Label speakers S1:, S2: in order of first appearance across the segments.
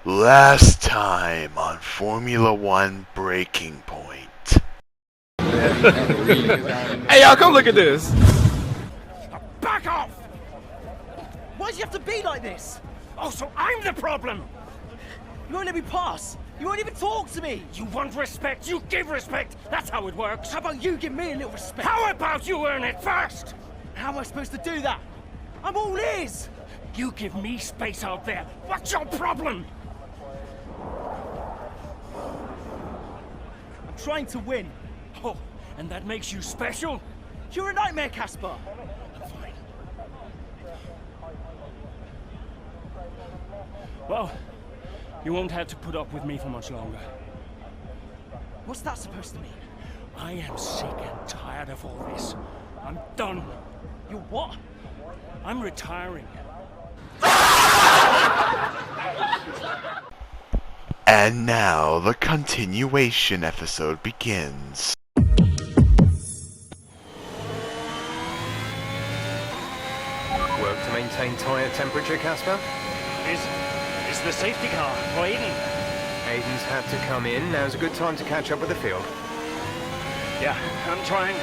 S1: Last time on Formula One Breaking Point.
S2: Hey, y'all, come look at this.
S3: Back off!
S4: Why do you have to be like this?
S3: Oh, so I'm the problem!
S4: You won't let me pass. You won't even talk to me.
S3: You want respect, you give respect. That's how it works.
S4: How about you give me a little respect?
S3: How about you earn it first?
S4: How am I supposed to do that? I'm all ears.
S3: You give me space out there. What's your problem?
S4: I'm trying to win.
S3: Oh, and that makes you special?
S4: You're a nightmare, Casper.
S3: I'm fine. Well, you won't have to put up with me for much longer.
S4: What's that supposed to mean?
S3: I am sick and tired of all this. I'm done.
S4: You're what?
S3: I'm retiring.
S1: And now the continuation episode begins.
S5: Work to maintain tyre temperature, Casper?
S3: Is the safety car for Aiden?
S5: Aiden's had to come in. Now's a good time to catch up with the field.
S3: Yeah, I'm trying.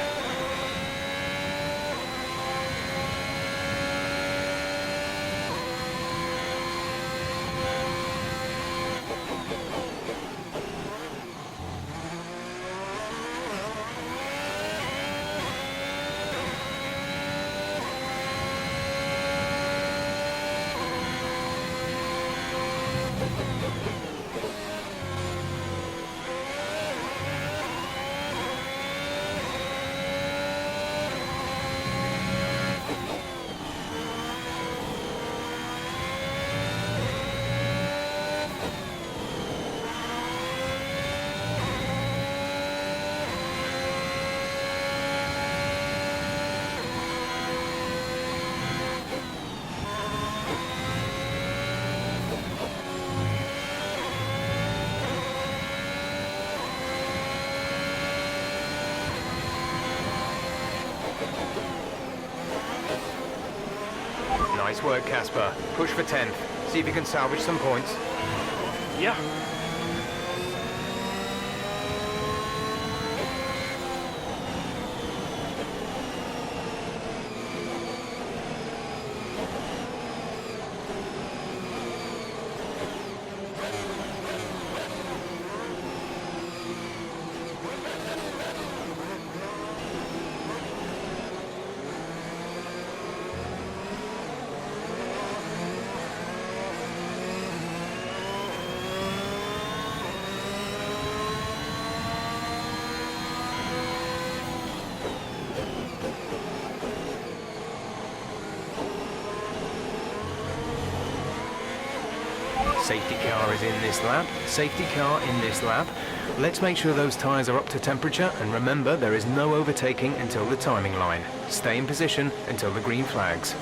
S5: Nice work, Casper. Push for 10th. See if you can salvage some points.
S3: Yeah.
S5: Safety car is in this lap. Safety car in this lap. Let's make sure those tyres are up to temperature, and remember, there is no overtaking until the timing line. Stay in position until the green flags.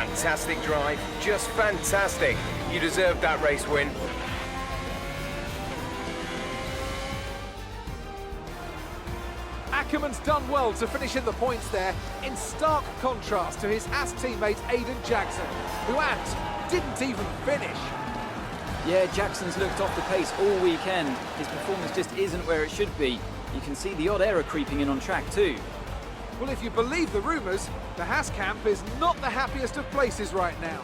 S5: Fantastic drive. Just fantastic. You deserved that race win.
S2: Ackerman's done well to finish in the points there, in stark contrast to his Haas teammate Aiden Jackson, who didn't even finish.
S6: Yeah, Jackson's looked off the pace all weekend. His performance just isn't where it should be. You can see the odd error creeping in on track too.
S2: Well, if you believe the rumours, the Haas camp is not the happiest of places right now.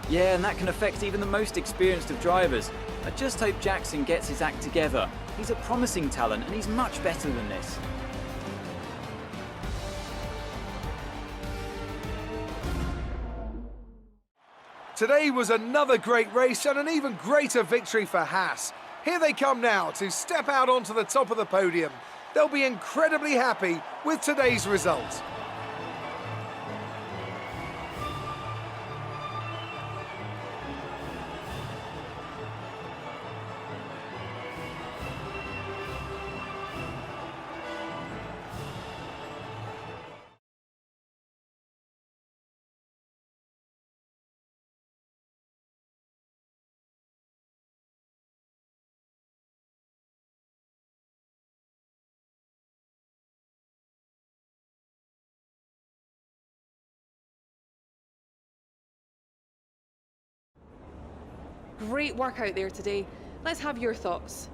S6: Yeah, and that can affect even the most experienced of drivers. I just hope Jackson gets his act together. He's a promising talent and he's much better than this.
S2: Today was another great race and an even greater victory for Haas. Here they come now to step out onto the top of the podium. They'll be incredibly happy with today's result.
S7: Great work out there today. Let's have your thoughts.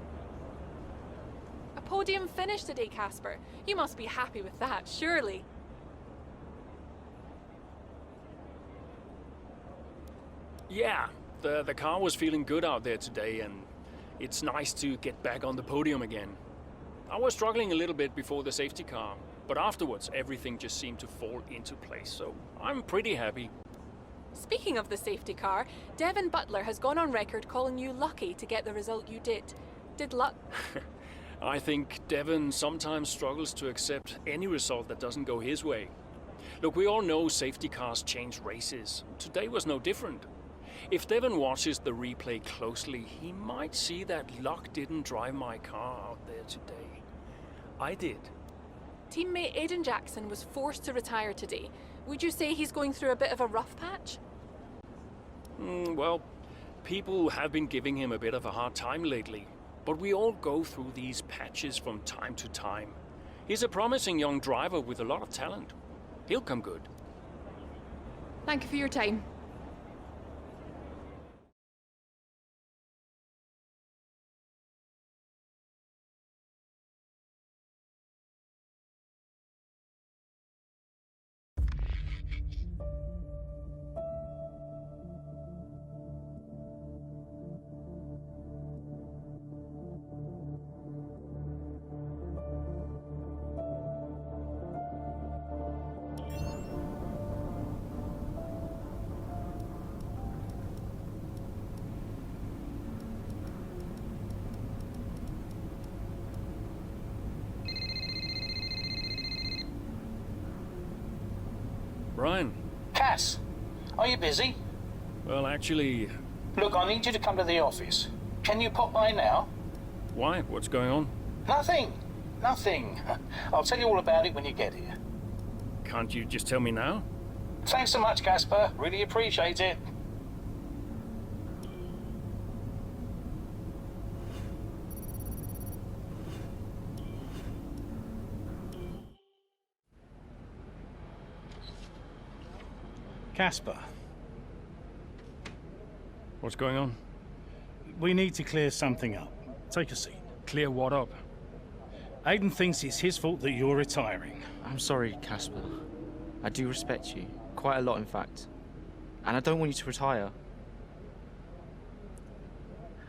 S8: A podium finish today, Casper. You must be happy with that, surely.
S3: Yeah, the car was feeling good out there today, and it's nice to get back on the podium again. I was struggling a little bit before the safety car, but afterwards everything just seemed to fall into place, so I'm pretty happy.
S8: Speaking of the safety car, Devin Butler has gone on record calling you lucky to get the result you did. Did luck?
S3: I think Devin sometimes struggles to accept any result that doesn't go his way. Look, we all know safety cars change races. Today was no different. If Devin watches the replay closely, he might see that luck didn't drive my car out there today. I did.
S8: Teammate Aiden Jackson was forced to retire today. Would you say he's going through a bit of a rough patch?
S3: Well, people have been giving him a bit of a hard time lately, but we all go through these patches from time to time. He's a promising young driver with a lot of talent. He'll come good.
S7: Thank you for your time.
S3: Brian.
S9: Cass, are you busy?
S3: Well, actually...
S9: Look, I need you to come to the office. Can you pop by now?
S3: Why? What's going on?
S9: Nothing. Nothing. I'll tell you all about it when you get here.
S3: Can't you just tell me now?
S9: Thanks so much, Casper. Really appreciate it.
S10: Casper,
S3: What's going on?
S10: we need to clear something up. Take a seat.
S3: Clear what up?
S10: Aiden thinks it's his fault that you're retiring.
S11: I'm sorry, Casper. I do respect you. Quite a lot, in fact. And I don't want you to retire.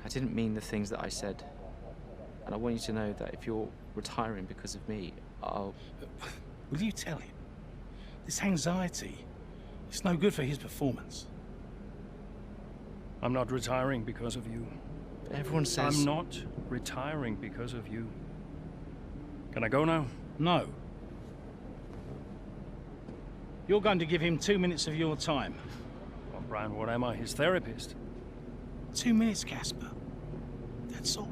S11: I didn't mean the things that I said. And I want you to know that if you're retiring because of me, I'll...
S10: Will you tell him? This anxiety, it's no good for his performance.
S3: I'm not retiring because of you.
S11: But everyone says...
S3: I'm not retiring because of you. Can I go now?
S10: No. You're going to give him 2 minutes of your time.
S3: Well, Brian, what am I? His therapist?
S10: 2 minutes, Casper. That's all.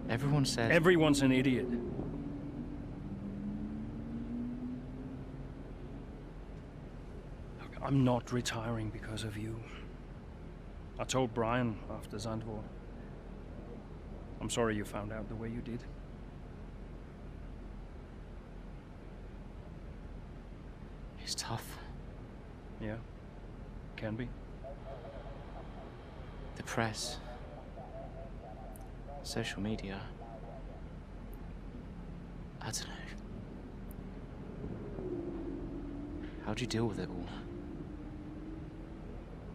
S11: Everyone said...
S3: Everyone's an idiot. Look, I'm not retiring because of you. I told Brian after Zandvoort. I'm sorry you found out the way you did.
S11: It's tough.
S3: Yeah, can be.
S11: The press. Social media. I don't know. How'd you deal with it all?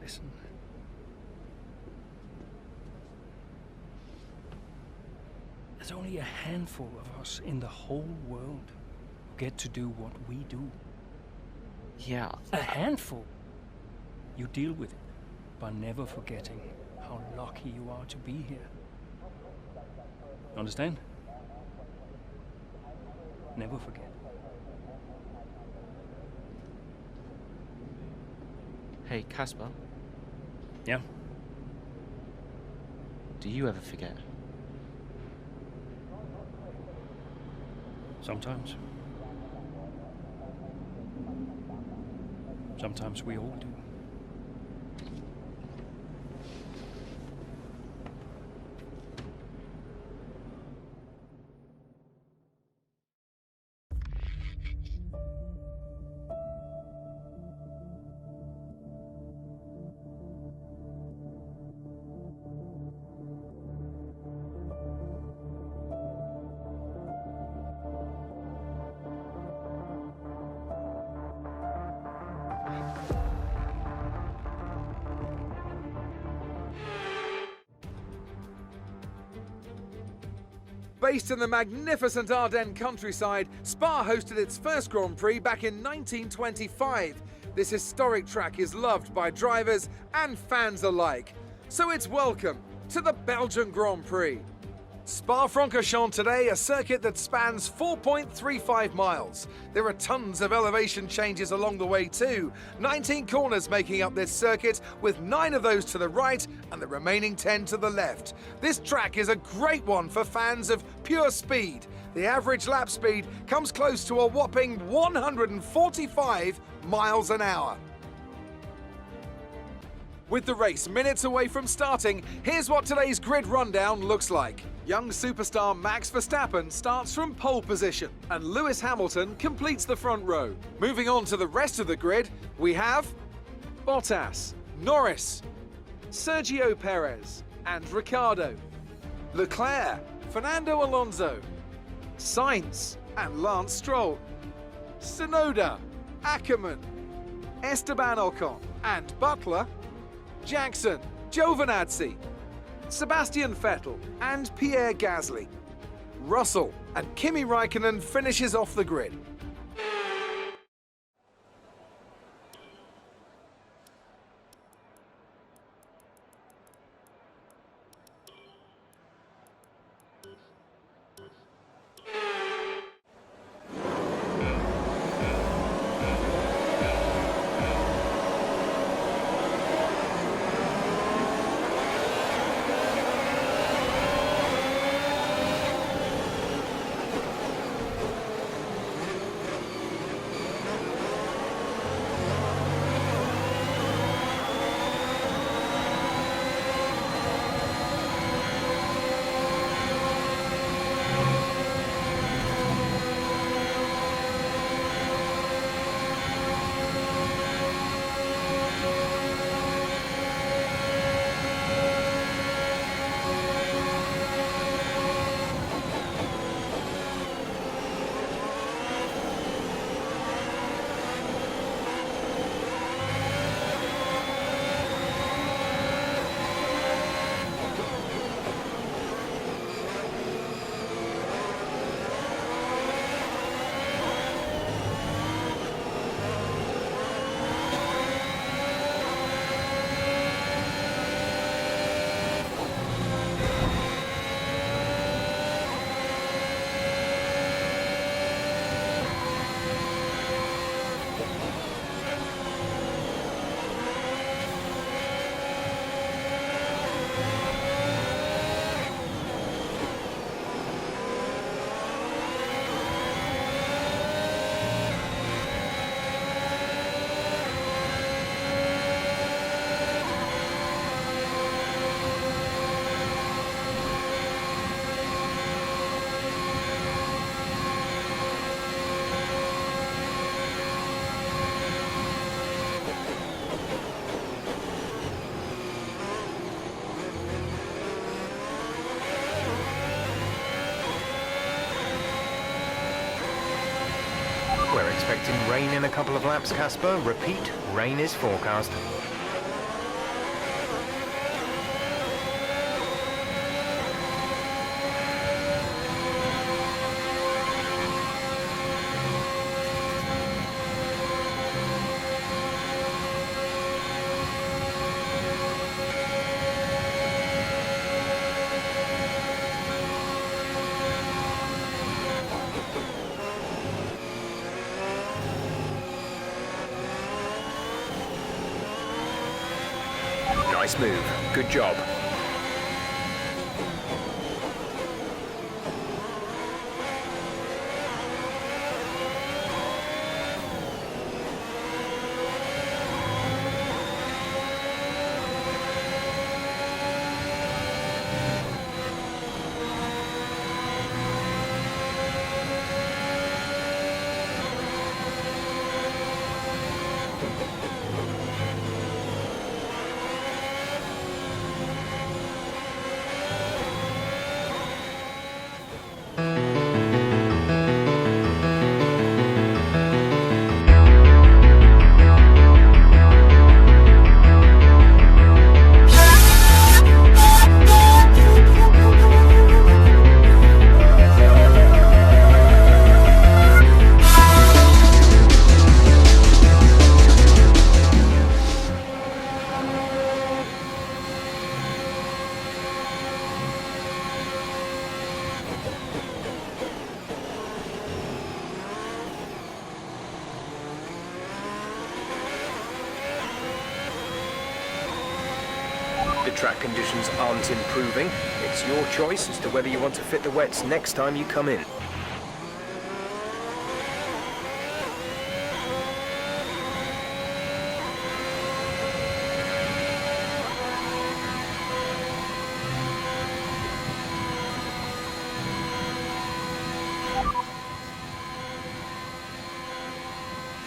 S3: Listen. There's only a handful of us in the whole world who get to do what we do.
S11: Yeah.
S3: A handful. You deal with it by never forgetting how lucky you are to be here. Understand? Never forget.
S11: Hey, Casper.
S3: Yeah?
S11: Do you ever forget?
S3: Sometimes. Sometimes we all do.
S2: Based in the magnificent Ardennes countryside, Spa hosted its first Grand Prix back in 1925. This historic track is loved by drivers and fans alike. So it's welcome to the Belgian Grand Prix. Spa-Francorchamps today, a circuit that spans 4.35 miles. There are tons of elevation changes along the way too. 19 corners making up this circuit, with 9 of those to the right and the remaining 10 to the left. This track is a great one for fans of pure speed. The average lap speed comes close to a whopping 145 miles an hour. With the race minutes away from starting, here's what today's grid rundown looks like. Young superstar Max Verstappen starts from pole position, and Lewis Hamilton completes the front row. Moving on to the rest of the grid, we have Bottas, Norris, Sergio Perez, and Ricciardo, Leclerc, Fernando Alonso, Sainz, and Lance Stroll, Tsunoda, Ackermann, Esteban Ocon, and Butler, Jackson, Giovinazzi, Sebastian Vettel, and Pierre Gasly. Russell and Kimi Raikkonen finishes off the grid.
S5: Expecting rain in a couple of laps, Casper. Repeat, rain is forecast. Nice move. Good job. The track conditions aren't improving. It's your choice as to whether you want to fit the wets next time you come in.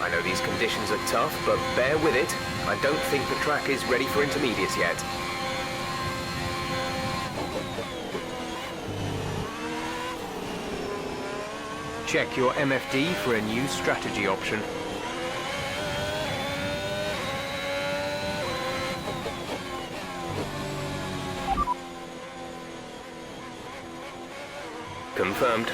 S5: I know these conditions are tough, but bear with it. I don't think the track is ready for intermediates yet. Check your MFD for a new strategy option. Confirmed.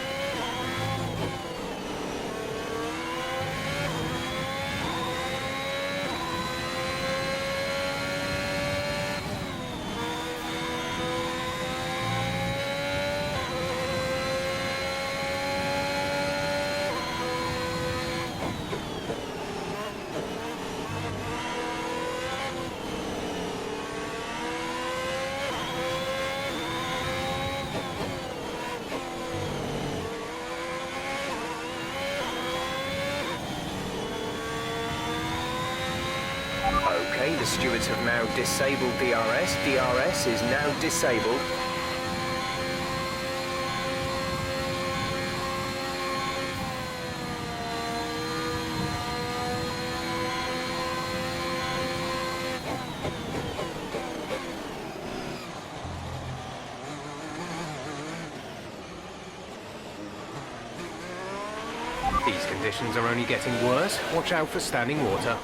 S5: Okay, the stewards have now disabled DRS. DRS is now disabled. These conditions are only getting worse. Watch out for standing water.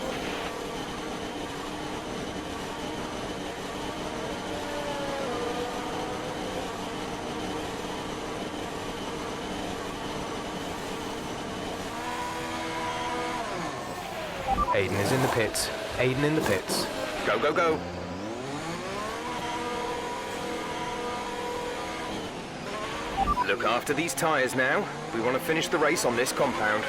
S5: Aiden is in the pits. Aiden in the pits. Go, go, go. Look after these tyres now. We want to finish the race on this compound.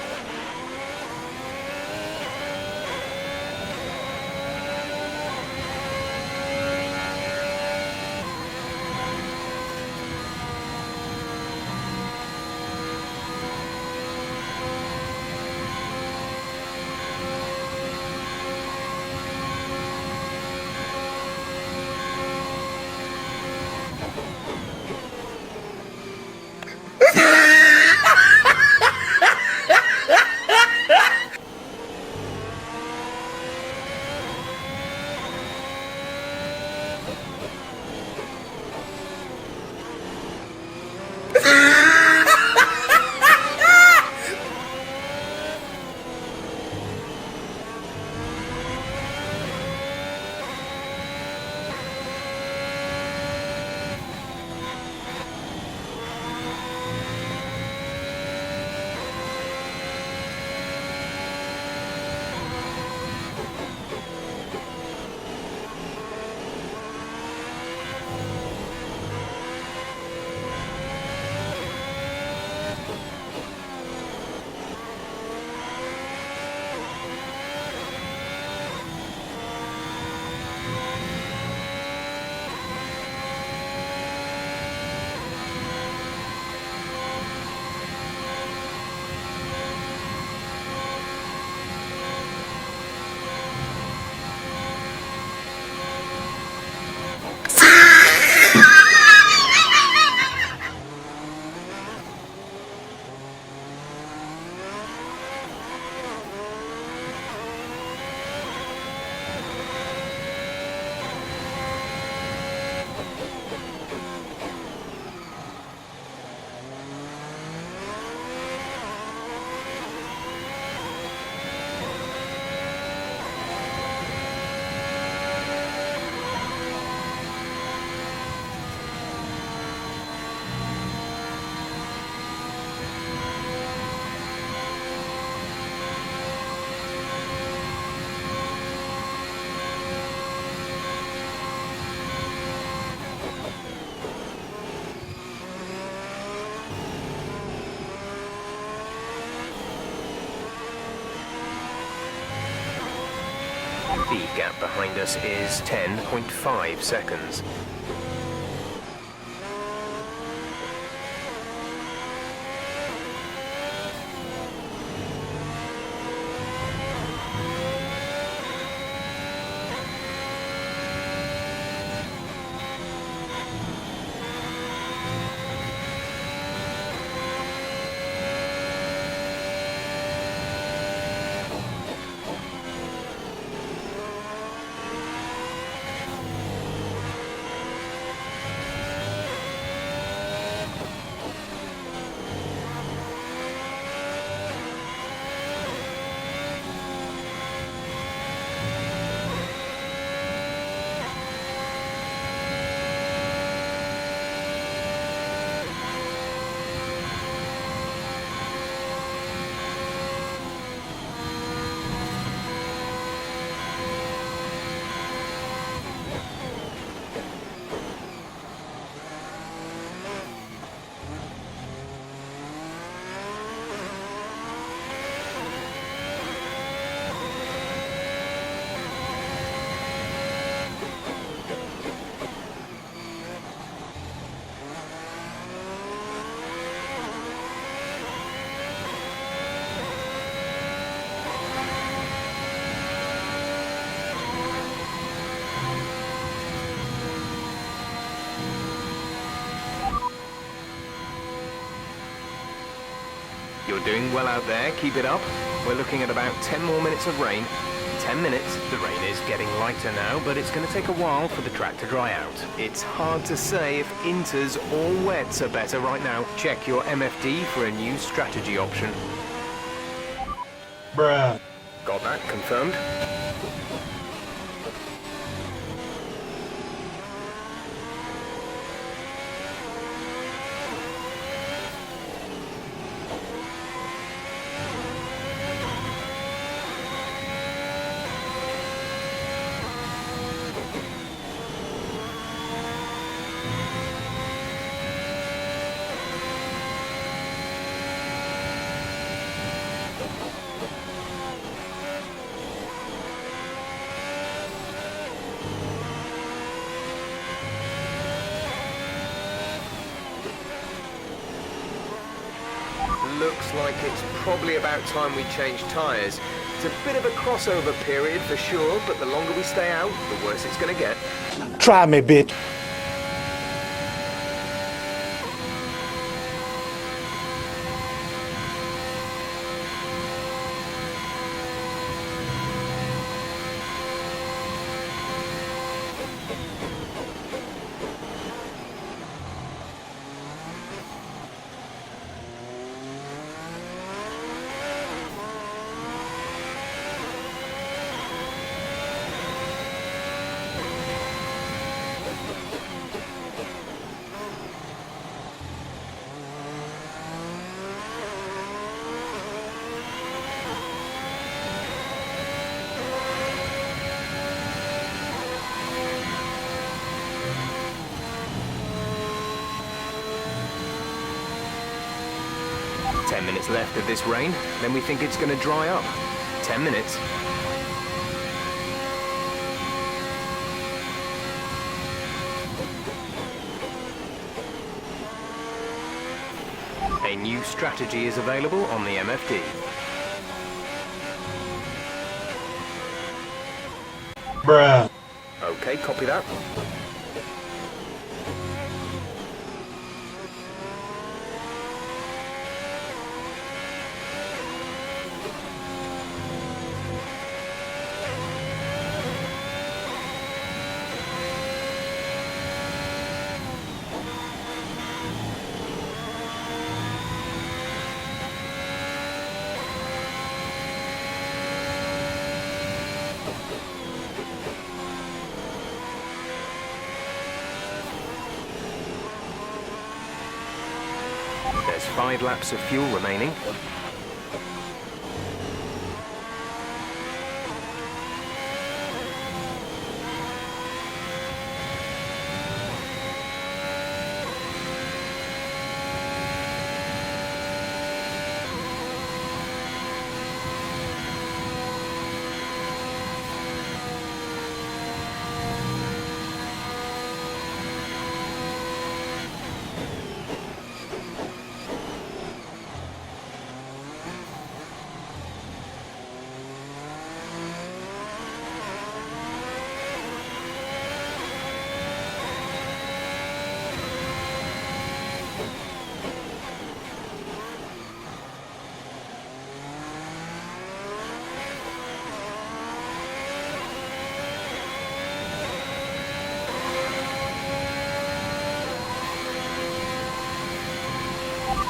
S5: Speed gap behind us is 10.5 seconds. You're doing well out there, keep it up. We're looking at about 10 more minutes of rain. 10 minutes. The rain is getting lighter now, but it's going to take a while for the track to dry out. It's hard to say if inters or wets are better right now. Check your MFD for a new strategy option.
S10: Bruh.
S5: Got that confirmed? Looks like it's probably about time we change tyres. It's a bit of a crossover period for sure, but the longer we stay out, the worse it's going to get.
S10: Try me, bitch.
S5: Minutes left of this rain, then we think it's going to dry up. 10 minutes. A new strategy is available on the MFD.
S10: Bruh.
S5: Okay, copy that. There's 5 laps of fuel remaining.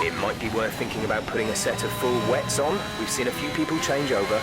S5: It might be worth thinking about putting a set of full wets on. We've seen a few people change over.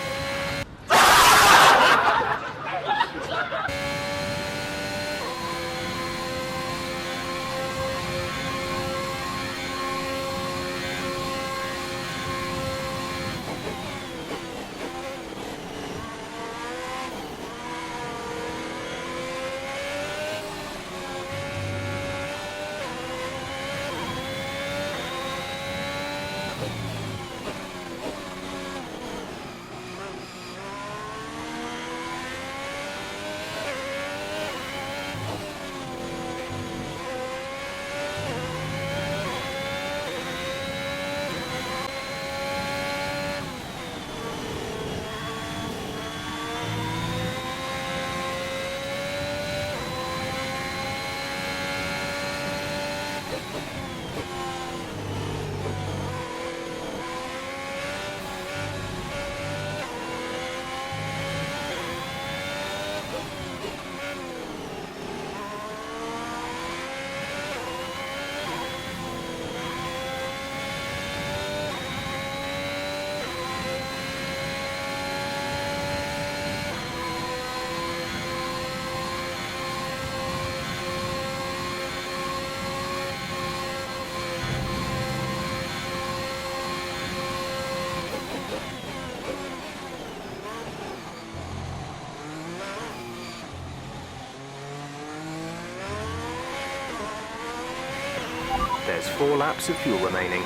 S5: There's 4 laps of fuel remaining.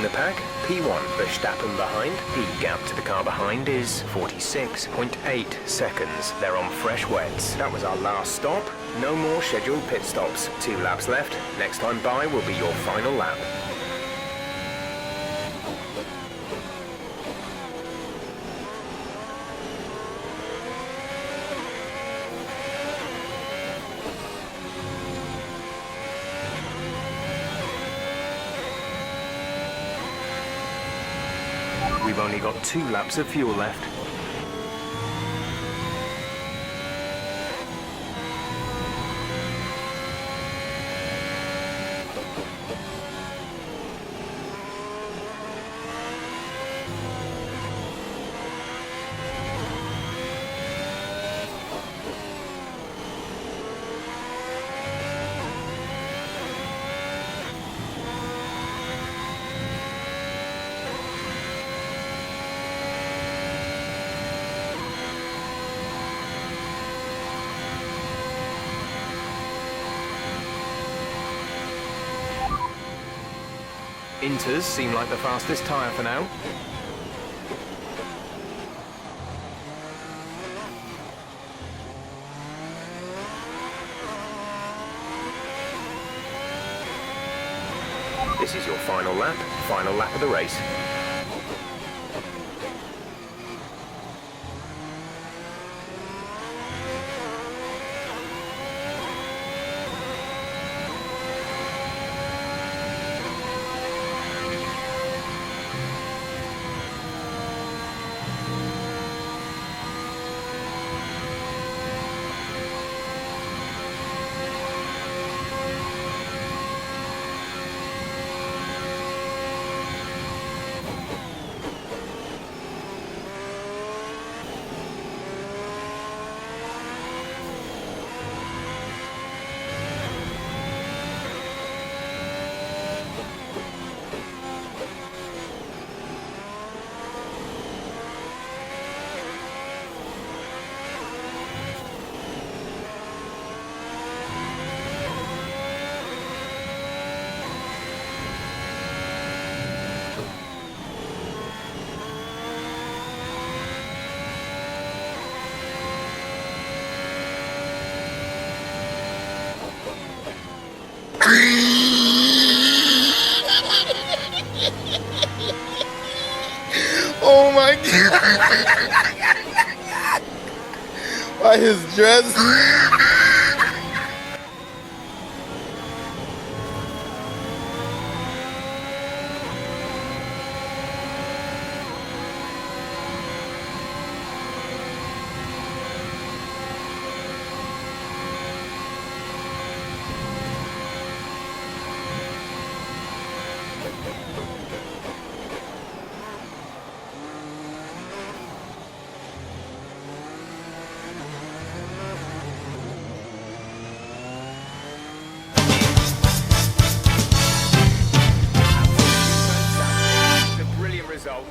S5: The pack, P1 Verstappen behind. The gap to the car behind is 46.8 seconds. They're on fresh wets. That was our last stop. No more scheduled pit stops. 2 laps left. Next time by will be your final lap. We've only got 2 laps of fuel left. Inters seem like the fastest tyre for now. This is your final lap of the race.
S12: Oh my god! Why his dress?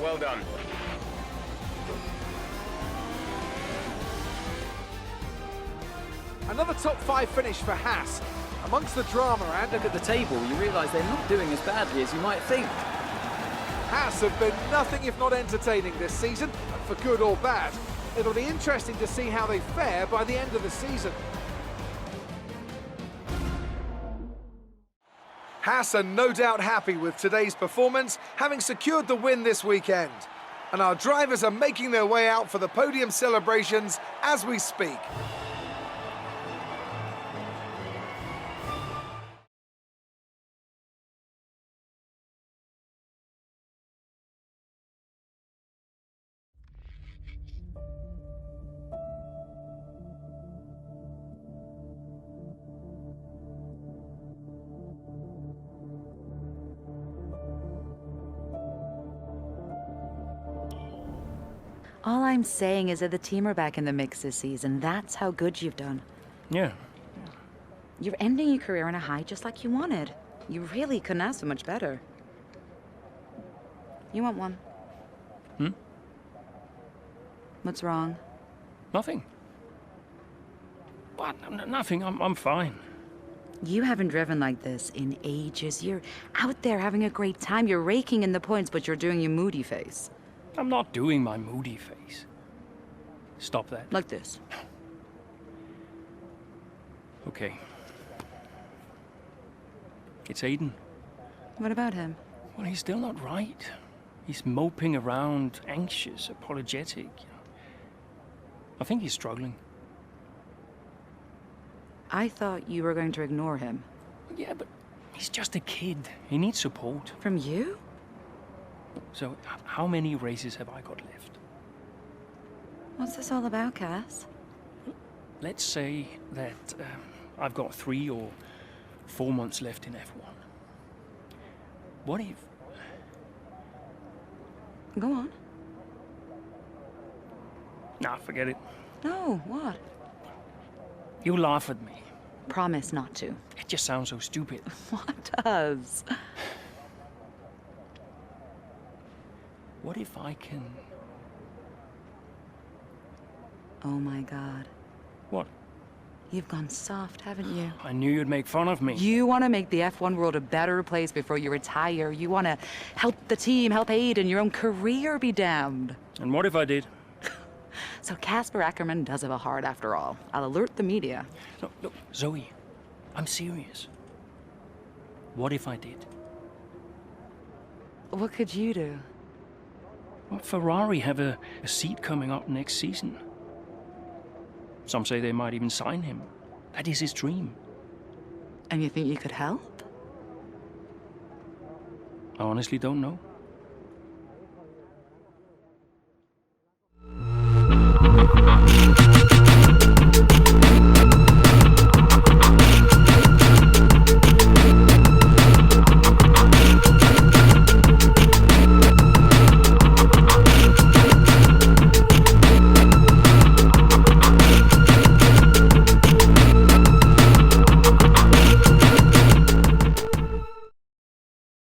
S5: Well done.
S2: Another top 5 finish for Haas. Amongst the drama and
S6: Look at the table, you realise they're not doing as badly as you might think.
S2: Haas have been nothing if not entertaining this season, for good or bad. It'll be interesting to see how they fare by the end of the season. Haas are no doubt happy with today's performance, having secured the win this weekend. And our drivers are making their way out for the podium celebrations as we speak.
S13: All I'm saying is that the team are back in the mix this season. That's how good you've done.
S3: Yeah.
S13: You're ending your career on a high just like you wanted. You really couldn't ask for much better. You want one?
S3: Hmm?
S13: What's wrong?
S3: Nothing. What? Nothing. I'm fine.
S13: You haven't driven like this in ages. You're out there having a great time. You're raking in the points, but you're doing your moody face.
S3: I'm not doing my moody face. Stop that.
S13: Like this.
S3: Okay. It's Aiden.
S13: What about him?
S3: Well, he's still not right. He's moping around, anxious, apologetic. I think he's struggling.
S13: I thought you were going to ignore him.
S3: Yeah, but he's just a kid. He needs support.
S13: From you?
S3: So, how many races have I got left?
S13: What's this all about, Cass?
S3: Let's say that I've got 3 or 4 months left in F1. What if...
S13: Go on.
S3: Nah, forget it.
S13: No, what?
S3: You laugh at me.
S13: Promise not to.
S3: It just sounds so stupid.
S13: What does?
S3: What if I can...
S13: Oh my God.
S3: What?
S13: You've gone soft, haven't you?
S3: I knew you'd make fun of me.
S13: You want to make the F1 world a better place before you retire. You want to help the team, help Aiden, your own career be damned.
S3: And what if I did?
S13: So Casper Ackerman does have a heart after all. I'll alert the media.
S3: Look, Zoe, I'm serious. What if I did?
S13: What could you do?
S3: Well, Ferrari have a seat coming up next season. Some say they might even sign him. That is his dream.
S13: And you think you could help?
S3: I honestly don't know.